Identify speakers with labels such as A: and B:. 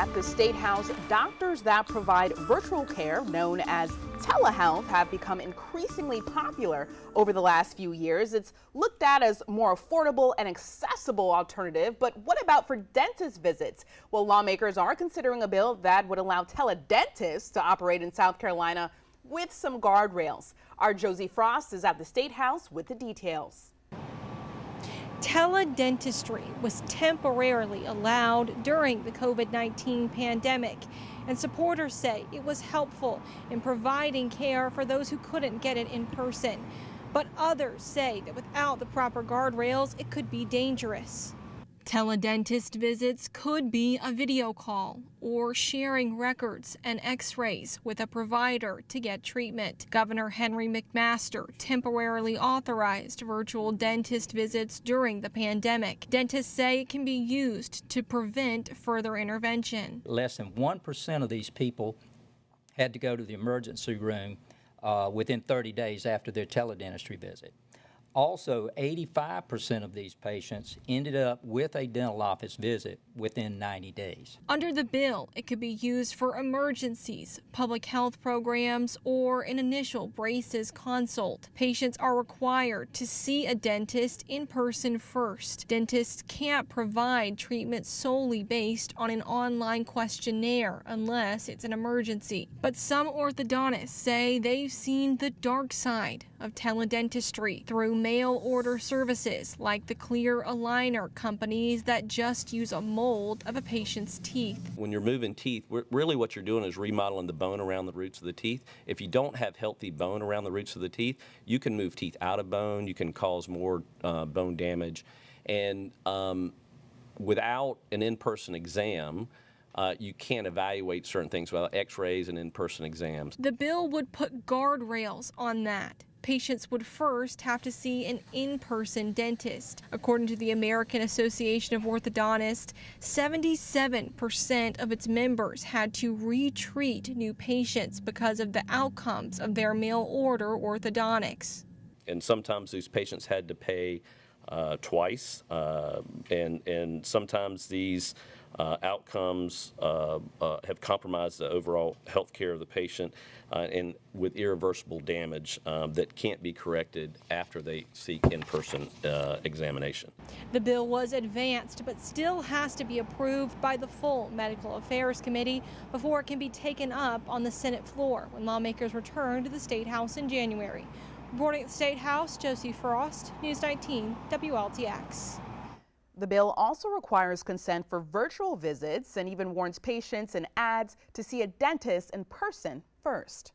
A: At the State House, doctors that provide virtual care, known as telehealth, have become increasingly popular over the last few years. It's looked at as more affordable and accessible alternative, but what about for dentist visits? Well, lawmakers are considering a bill that would allow teledentists to operate in South Carolina with some guardrails. Our Josie Frost is at the State House with the details.
B: Teledentistry was temporarily allowed during the COVID-19 pandemic, and supporters say it was helpful in providing care for those who couldn't get it in person. But others say that without the proper guardrails, it could be dangerous. Teledentist visits could be a video call or sharing records and x-rays with a provider to get treatment. Governor Henry McMaster temporarily authorized virtual dentist visits during the pandemic. Dentists say it can be used to prevent further intervention.
C: Less than 1% of these people had to go to the emergency room within 30 days after their teledentistry visit. Also, 85% of these patients ended up with a dental office visit within 90 days.
B: Under the bill, it could be used for emergencies, public health programs, or an initial braces consult. Patients are required to see a dentist in person first. Dentists can't provide treatment solely based on an online questionnaire unless it's an emergency. But some orthodontists say they've seen the dark side of teledentistry through mail order services like the clear aligner companies that just use a mold of a patient's teeth.
D: When you're moving teeth, really what you're doing is remodeling the bone around the roots of the teeth. If you don't have healthy bone around the roots of the teeth, you can move teeth out of bone, you can cause more bone damage. And without an in-person exam, you can't evaluate certain things without x-rays and in-person exams.
B: The bill would put guardrails on that. Patients would first have to see an in-person dentist. According to the American Association of Orthodontists, 77% of its members had to retreat new patients because of the outcomes of their mail order orthodontics.
D: And sometimes these patients had to pay twice, and sometimes these outcomes have compromised the overall health care of the patient and with irreversible damage that can't be corrected after they seek in-person examination.
B: The bill was advanced but still has to be approved by the full Medical Affairs Committee before it can be taken up on the Senate floor when lawmakers return to the State House in January. Reporting at the State House, Josie Frost, News 19 WLTX.
A: The bill also requires consent for virtual visits and even warns patients and ads to see a dentist in person first.